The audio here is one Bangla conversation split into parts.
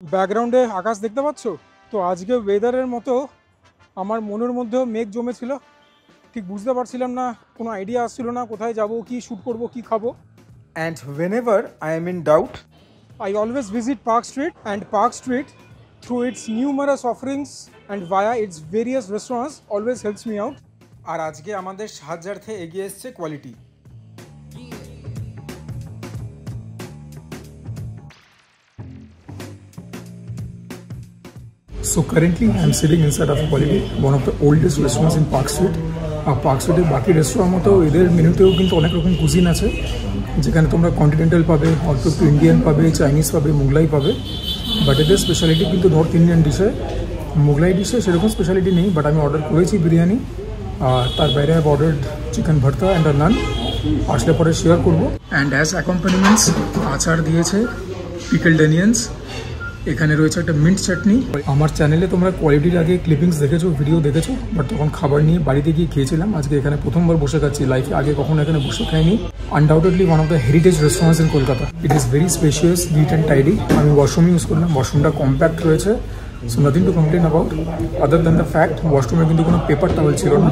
ব্যাকগ্রাউন্ডে আকাশ দেখতে পাচ্ছ তো? আজকে ওয়েদারের মতো আমার মনের মধ্যেও মেঘ জমেছিল, ঠিক বুঝতে পারছিলাম না, কোনো আইডিয়া আসছিল না কোথায় যাব, কি শ্যুট করব, কি খাবো। And whenever I am in doubt, I always visit Park Street, and Park Street through its numerous offerings and via its various restaurants always helps me out. আর আজকে আমাদের সাহায্যার্থে এগিয়ে এসছে quality. So currently I am sitting inside of Quality, one of the oldest restaurants in Park Street. আর পার্ক স্ট্রিটের বাকি রেস্টুরেন্ট মতো এদের মেনুতেও কিন্তু অনেক রকম কুজিন আছে, যেখানে তোমরা কন্টিনেন্টাল পাবে, অল্প একটু ইন্ডিয়ান পাবে, চাইনিজ পাবে, মোগলাই পাবে। বাট এদের স্পেশালিটি কিন্তু নর্থ ইন্ডিয়ান ডিশে। মোগলাই ডিশে সেরকম স্পেশালিটি নেই, বাট আমি অর্ডার করেছি বিরিয়ানি, আর তার বাইরে আই অর্ডার্ড চিকেন ভর্তা অ্যান্ড আ নান। আসলে পরে শেয়ার করবো। অ্যান্ড অ্যাজ অ্যাকম্পানিমেন্টস আচার দিয়েছে, পিকলড অনিয়ন্স, এখানে রয়েছে একটা মিন্ট চাটনি। আমার চ্যানেলে তোমরা কোয়ালিটির আগে ক্লিপিংস দেখেছো, ভিডিও দেখেছো, বাট তখন খাবার নিয়ে বাড়িতে গিয়ে খেয়েছিলাম। আজকে এখানে প্রথমবার বসে খাচ্ছি লাইফে, আগে কখনো এখানে বসে খাইনি। Undoubtedly one of the heritage restaurants in Kolkata. It is very spacious, neat and tidy. আমি ওয়াশরুম ইউজ করলাম, ওয়াশরুমটা কম্প্যাক্ট রয়েছে, so nothing to complain about other than the fact ওয়াশরুমে কিন্তু কোনো পেপার টাওয়েল ছিল না।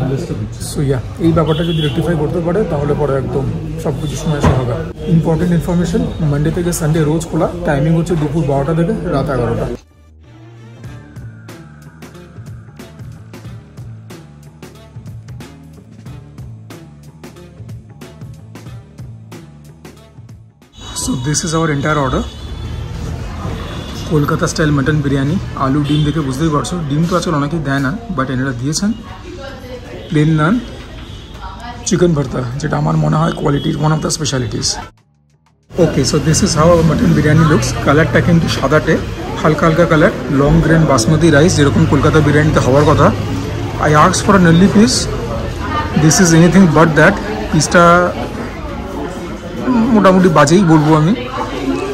সো ইয়া, এই ব্যাপারটা যদি রেক্টিফাই করতে পারে তাহলে পরে একদম সব কিছু সময় আসা হবে। ইম্পর্টেন্ট ইনফরমেশন, মানডে থেকে সানডে রোজ খোলা, টাইমিং হচ্ছে দুপুর 12টা থেকে রাত 11টা। So this is our entire order. Kolkata style mutton biryani. আলু ডিম দেখে বুঝতেই পারছো, ডিম তো আসলে অনেকেই দেয় না, বাট এনারা দিয়েছেন। প্লেন নান, চিকেন ভর্তা, যেটা আমার মনে হয় কোয়ালিটির one of the specialities. Okay, so this is how our mutton biryani looks. কালারটা কিন্তু সাদাটে, হালকা হালকা colour, long grain basmati rice, যেরকম কলকাতা বিরিয়ানিতে হওয়ার কথা। I asked for a nalli piece, this is anything but that. পিসটা মোটামুটি বাজেই বলবো আমি।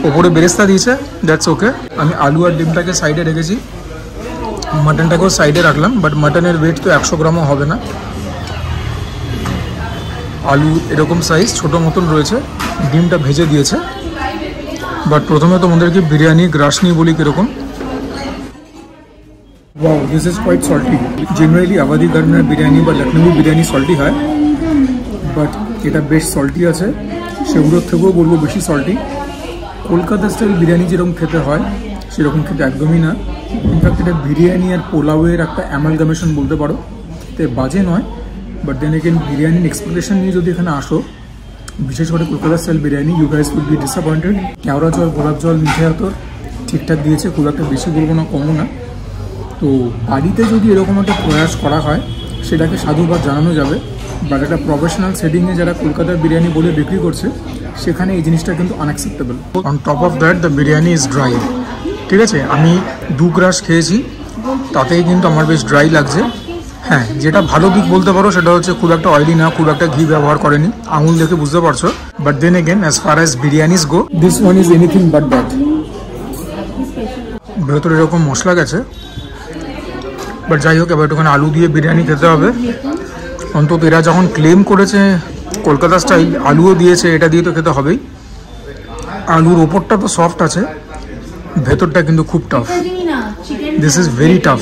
ওপরে বেরেস্তা দিয়েছে, দ্যাটস ওকে। আমি আলু আর ডিমটাকে সাইডে রেখেছি, মাটনটাকেও সাইডে রাখলাম, বাট মাটনের ওয়েট তো 100 গ্রামও হবে না। আলু এরকম সাইজ ছোটো মতন রয়েছে, ডিমটা ভেজে দিয়েছে। বাট প্রথমে তোমাদেরকে বিরিয়ানি গ্রাসনি বলি কীরকম। Wow, this is quite salty. Generally আবাদি গার্ডেনের বিরিয়ানি বা লখনৌ বিরিয়ানি সল্টি হয়, বাট এটা বেশ সল্টি আছে, সেগুলোর থেকেও বলবো বেশি সল্টি। কলকাতা স্টাইল বিরিয়ানি যেরকম খেতে হয় সেরকম খেতে একদমই না। ইনফ্যাক্ট এটা বিরিয়ানি আর পোলাওয়ের একটা অ্যামালগামেশন বলতে পারো, তো বাজে নয়। বাট দেন এগেন বিরিয়ানির এক্সপেকটেশন নিয়ে যদি এখানে আসো, বিশেষ করে Kolkata style biryani, you guys will be disappointed. কেওড়া জল, গোলাপ জল, মিঠে আতর ঠিকঠাক দিয়েছে, খুব একটা বেশি বলবো না, কমও না। তো বাড়িতে যদি এরকম একটা প্রয়াস করা হয় সেটাকে সাধুবাদ জানানো যাবে, বাট একটা প্রফেশনাল সেটিংয়ে যারা কলকাতার বিরিয়ানি বলে বিক্রি করছে সেখানে এই জিনিসটা কিন্তু unacceptable. On top of that the biryani is dry. ঠিক আছে, আমি 2 গ্রাস খেয়েছি, তাতেই কিন্তু আমার বেশ ড্রাই লাগছে। হ্যাঁ, যেটা ভালো দিক বলতে পারো সেটা হচ্ছে খুব একটা অয়েলি না, খুব একটা ঘি ব্যবহার করেনি, আঙুল দেখে বুঝতে পারছো। But then again as far as biryanis go, this one is anything but that. ভেতরে এরকম মশলা গেছে, বাট যাই হোক, এবার একটুখানি আলু দিয়ে বিরিয়ানি খেতে হবে। অন্তত এরা যখন ক্লেম করেছে কলকাতা স্টাইল, আলুও দিয়েছে, এটা দিয়ে তো খেতে হবেই। আলুর ওপরটা তো সফট আছে, ভেতরটা কিন্তু খুব tough. This is very tough.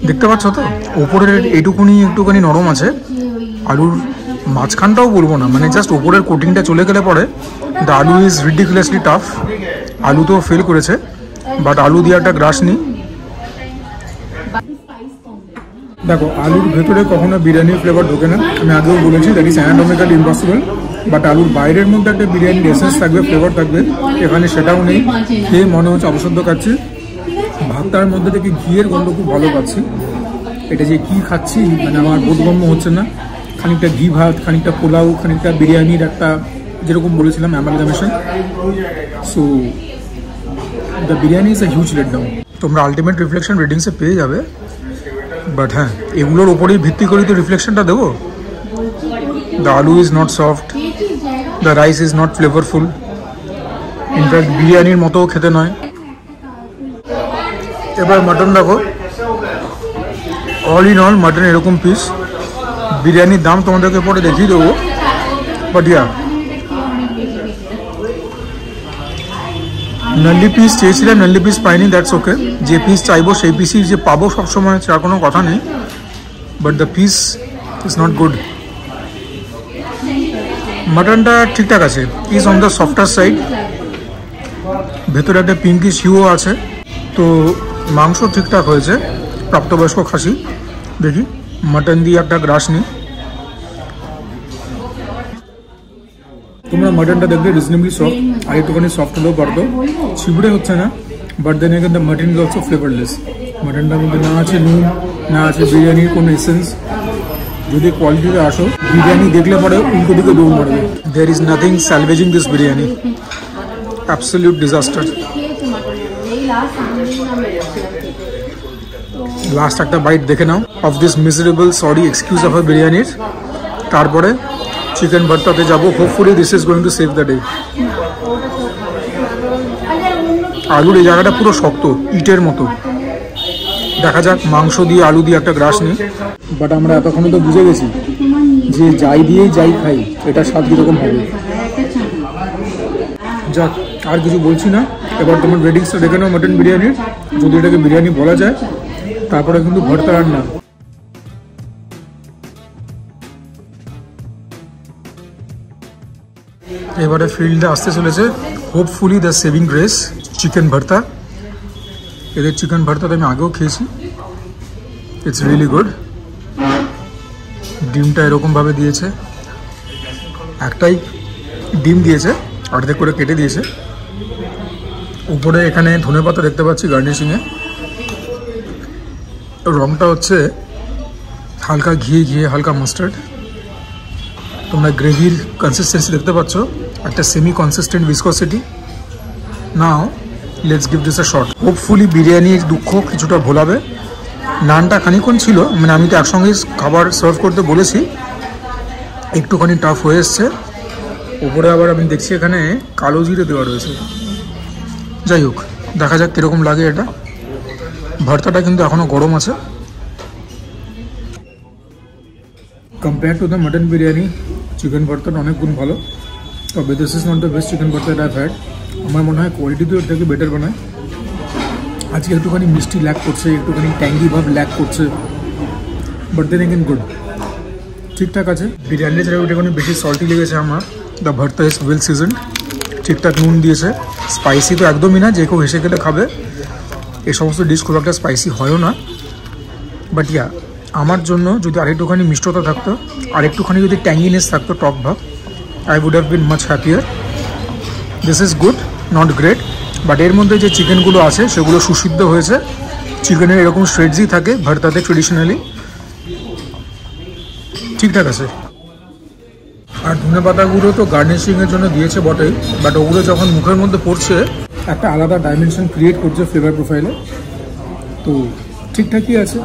দেখতে পাচ্ছ তো, ওপরের এইটুকুনি একটুখানি নরম আছে, আলুর মাঝখানটাও বলবো না, মানে জাস্ট ওপরের কোটিংটা চলে গেলে পরে দ্য আলু ইজ রিডিকুলাসলি টাফ। আলু তো ফেল করেছে, বাট আলু দিয়ে একটা গ্রাস নিই। দেখো, আলুর ভেতরে কখনো বিরিয়ানির ফ্লেভার ঢোকে না, আমি আগেও বলেছি, that is anatomically impossible. But আলুর বাইরের মধ্যে একটা বিরিয়ানির এসেন্স থাকবে, ফ্লেভার থাকবে, এখানে সেটাও নেই। খেয়ে মনে হচ্ছে অবসদ্য খাচ্ছি। ভাতটার মধ্যে থেকে ঘিয়ের গন্ধ খুব ভালো পাচ্ছি। এটা যে কী খাচ্ছি মানে আমার বোধগম্য হচ্ছে না। খানিকটা ঘি ভাত, খানিকটা পোলাও, খানিকটা বিরিয়ানির একটা, যেরকম বলেছিলাম, amalgamation. So the biryani is a huge let down. তোমরা আলটিমেট রিফ্লেকশন রেটিংসে পেয়ে যাবে, বাট হ্যাঁ, এগুলোর ওপরেই ভিত্তি করেই তো রিফ্লেকশনটা দেবো। দ্য আলু is not soft, the rice is not flavourful, in fact বিরিয়ানির মতো খেতে নয়। এবার মাটন দেখো, অল ইন অল মাটন এরকম পিস। বিরিয়ানির দাম তোমাদেরকে পরে দেখিয়ে দেবো, বাট ইয়া নাল্লি পিস চেয়েছিলাম, নাল্লি পিস পাইনি, দ্যাটস ওকে। যে পিস চাইবো সেই পিসই যে পাবো সবসময় তার কোনো কথা নেই, but the piece is not good. মাটনটা ঠিকঠাক আছে, is on the softer side, ভেতরে একটা পিঙ্কিশ হিউও আছে, তো মাংস ঠিকঠাক হয়েছে, প্রাপ্তবয়স্ক খাসি। দেখি মাটন দিয়ে একটা গ্রাস নিই। তোমরা মাটনটা দেখবে রিজনেবলি সফট, আর একটুখানি সফট হলেও পারতো, ছিবড়ে হচ্ছে না, বাট দেন এখান দ্য মাটন ইজ অলসো ফ্লেভারলেস। মাটনটার মধ্যে না আছে নুন, না আছে বিরিয়ানির কোনো এসেন্স। যদি কোয়ালিটিতে আসো, বিরিয়ানি দেখলে পরে উল্টো দিকে দৌড় মারবে। There is nothing salvaging this biryani, absolute disaster. Last একটা বাইট দেখে নাও of this miserable sorry excuse of a বিরিয়ানির, তারপরে চিকেন ভর্তাতে যাবো। Hopefully this is going to save the day. আলুর এই জায়গাটা পুরো শক্ত, ইটের মতো। দেখা যাক, মাংস দিয়ে আলু দিয়ে একটা গ্রাস নিই। বাট আমরা এতক্ষণে তো বুঝে গেছি যে যাই দিয়েই যাই খাই, এটা স্বাদ কীরকম হবে। যাক, আর কিছু বলছি না। এবার তোমার রেটিংসটা দেখে নাও মটন বিরিয়ানির, যদি এটাকে বিরিয়ানি বলা যায়। তারপরে কিন্তু ভর্তা রান্না। এবারে ফিল্ডে আসতে চলেছে hopefully the saving grace chicken ভর্তা। এদের চিকেন ভর্তাটা আমি আগেও খেয়েছি, ইটস রিয়েলি গুড। ডিমটা এরকমভাবে দিয়েছে, একটাই ডিম দিয়েছে, অর্ধেক করে কেটে দিয়েছে। উপরে এখানে ধনেপাতা দেখতে পাচ্ছি গার্নিশিংয়ে। রংটা হচ্ছে হালকা ঘিয়ে ঘিয়ে, হালকা মাস্টার্ড। তোমরা গ্রেভির কনসিস্টেন্সি দেখতে পাচ্ছ, একটা semi consistent viscosity. Now let's give this a shot. Hopefully বিরিয়ানির দুঃখ কিছুটা ভোলাবে। নানটা খানিক্ষণ ছিল, মানে আমি তো একসঙ্গে খাবার সার্ভ করতে বলেছি, একটুখানি টাফ হয়ে এসছে। উপরে আবার আমি দেখছি এখানে কালো জিরে দেওয়া রয়েছে। যাই হোক, দেখা যাক কীরকম লাগে এটা। ভর্তাটা কিন্তু এখনও গরম আছে। Compare to the mutton biryani, chicken ভর্তাটা অনেক গুণ ভালো। তবে this is not the best chicken ভর্তা দ্যাট আই হ্যাড। আমার মনে হয় কোয়ালিটিতেও এর থেকে বেটার বানায়। আজকে একটুখানি মিষ্টি ল্যাক করছে, একটুখানি ট্যাঙ্গি ভাব ল্যাক করছে, বাট দেন এগেন গুড, ঠিকঠাক আছে। বিরিয়ানির জায়গায় একটুখানি বেশি সল্টি লেগেছে আমার। দ্য ভর্তা ইজ ওয়েল সিজনড, ঠিকঠাক নুন দিয়েছে। স্পাইসি তো একদমই না, যে কেউ হেসে খেলে খাবে। এই সমস্ত ডিশ খুব একটা স্পাইসি হয়ও না, বাট ইয়া, আমার জন্য যদি আরেকটুখানি মিষ্টতা থাকতো, আরেকটুখানি যদি ট্যাঙ্গিনেস থাকতো, টক ভাব, I would have been much happier. This is good, not great, but এর মধ্যে যে চিকেনগুলো আছে সেগুলো সুসিদ্ধ হয়েছে। চিকেনের এরকম শ্রেডসই থাকে ভর্তাতে ট্রেডিশনালি, ঠিকঠাক আছে। আর ধনে পাতাগুলো তো গার্নিশিংয়ের জন্য দিয়েছে বটেই, বাট ওগুলো যখন মুখের মধ্যে পড়ছে একটা আলাদা ডাইমেনশন ক্রিয়েট করছে ফ্লেভার প্রোফাইলে, তো ঠিকঠাকই আছে।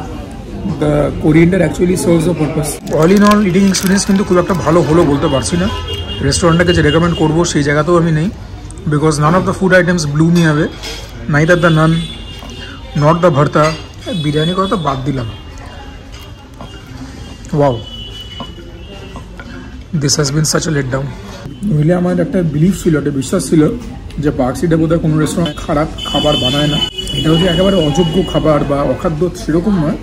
The coriander actually serves the purpose. All in all eating experience কিন্তু খুব একটা ভালো হলো বলতে পারছি না। রেস্টুরেন্টটাকে যে রেকমেন্ড করবো সেই জায়গাতেও আমি নেই, because none of the food items blow me away, neither the naan, not the bharta. Biryani কথা তো বাদ দিলাম। Wow, this has been such a let down. নইলে আমার একটা বিলিফ ছিল, একটা বিশ্বাস ছিল যে পার্ক স্ট্রিটে বোধহয় কোনো রেস্টুরেন্ট খারাপ খাবার বানায় না। এটা হচ্ছে একেবারে অযোগ্য খাবার বা অখাদ্য সেরকম নয়,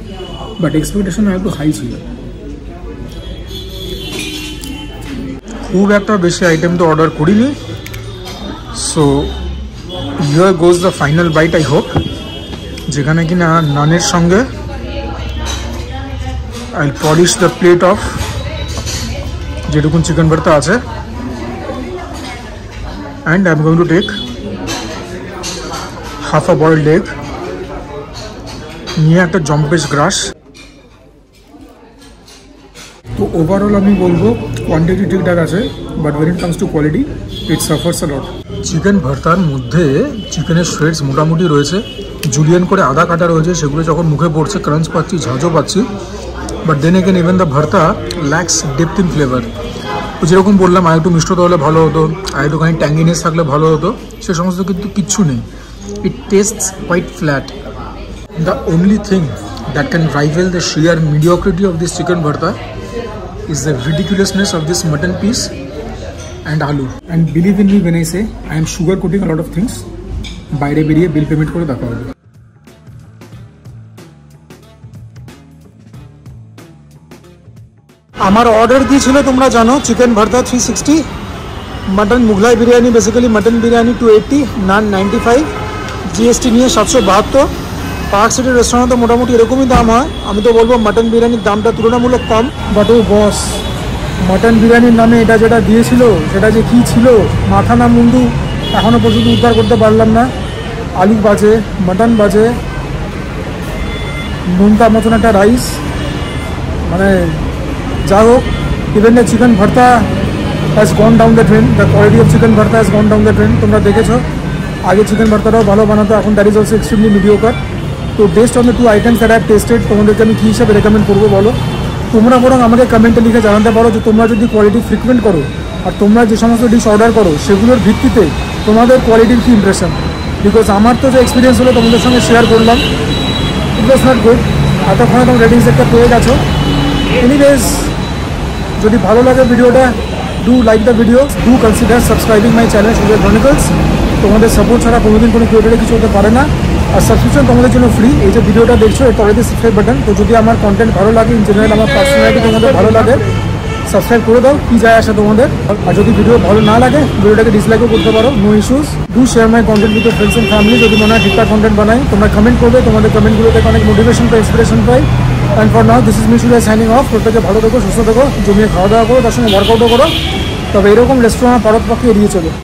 বাট এক্সপেকটেশন একটু হাই ছিল। খুব একটা বেশি আইটেম তো অর্ডার করিনি, so here goes the final bite I hope, যেখানে কিনা নানের সঙ্গে I polish the plate of যেটুকুন চিকেন ভর্তা আছে, and I'm going to take half a boiled egg, নিয়ে একটা জম্পেশ গ্রাস। তো ওভারঅল আমি বলবো কোয়ান্টিটি ঠিকঠাক আছে, but when it comes to quality it suffers a lot. Chicken ভর্তার মধ্যে চিকেনের শ্রেডস মোটামুটি রয়েছে, জুলিয়ান করে আদা কাটা রয়েছে, সেগুলো যখন মুখে পড়ছে ক্রাঞ্চ পাচ্ছি, ঝাঁঝও পাচ্ছি, but then again even the bharta lacks depth in flavour. যেরকম বললাম আর একটু মিষ্টতা হলে ভালো হতো, আর একটুখানি ট্যাঙ্গিনেস থাকলে ভালো হতো, সে সমস্ত কিন্তু কিচ্ছু নেই। It tastes quite flat. The only thing that can rival the sheer mediocrity of this chicken bharta is the ridiculousness of this mutton piece and aloo. And believe in me when I say I am sugar coating a lot of things. বাইরে বেরিয়ে বিল পেমেন্ট করে দেখা হবে। আমার অর্ডার দিয়েছিল তোমরা জানো, চিকেন ভর্তা 360, mutton Mughlai biryani basically mutton biryani 280, নান 95, জিএসটি নিয়ে 772। পার্ক সিটি রেস্টুরেন্টে তো মোটামুটি এরকমই দাম হয়। আমি তো বলবো মটন বিরিয়ানির দামটা তুলনামূলক কম। বাট ও বস, মটন বিরিয়ানির নামে এটা যেটা দিয়েছিল সেটা যে কী ছিল, মাথা না মুন্ডু এখনও পর্যন্ত উদ্ধার করতে পারলাম না। আলু বাজে, মটন বাজে, নুনটা মতন একটা রাইস, মানে যা হোক। Even the chicken bharta has gone down the train, the quality of chicken bharta has gone down the train. তোমরা দেখেছো আগে চিকেন ভর্তাটাও ভালো বানাতো, এখন that is also extremely mediocre. তো based on the 2 items that I have tasted, তোমাদেরকে আমি কী হিসাবে রেকমেন্ড করবো বলো? তোমরা বরং আমাকে কমেন্টে লিখে জানাতে পারো যে তোমরা যদি কোয়ালিটি ফ্রিকুয়েন্ট করো আর তোমরা যে সমস্ত ডিশ অর্ডার করো সেগুলোর ভিত্তিতে তোমাদের কোয়ালিটির কী ইমপ্রেশন। বিকজ আমার তো যে এক্সপিরিয়েন্স হলো তোমাদের সঙ্গে শেয়ার করলাম, ইট ওয়াজ নট গুড। এতক্ষণে তোমরা রেটিংস একটা পেয়ে গেছো। এনিওয়েজ, যদি ভালো লাগে ভিডিওটা, do like the video, do consider subscribing my channel Sujoy chronicles. তোমাদের সাপোর্ট ছাড়া কোনোদিন কোনো ক্রিয়েটারে কিছু হতে পারে না। আর সাবস্ক্রিপশন তোমাদের জন্য ফ্রি। এই যে ভিডিওটা দেখছো এটা অলরেডি সাবস্ক্রাইব বাটন। তো যদি আমার কন্টেন্ট ভালো লাগে, ইন জেনারেল আমার পার্সোনালিটি তোমাদের ভালো লাগে, সাবস্ক্রাইব করে দাও, কী যায় আসে তোমাদের। আর যদি ভিডিও ভালো না লাগে ভিডিওটাকে ডিসলাইকও করতে পারো, no issues. Do share my content with friends and family. যদি মনে হয় ঠিকঠাক কন্টেন্ট বানাই, তোমরা কমেন্ট করবে, তোমাদের কমেন্টগুলো থেকে অনেক মোটিভেশন পাই, ইন্সপিরেশন পাই। And for now this is me Sujoy signing off. প্রত্যেকে ভালো থেকো, সুস্থ থেকো, জমিয়ে খাওয়া দাওয়া করো, তার সঙ্গে ওয়ার্কআউটও করো। তবে এরকম রেস্টুরেন্ট পারত পক্ষে এড়িয়ে চলো।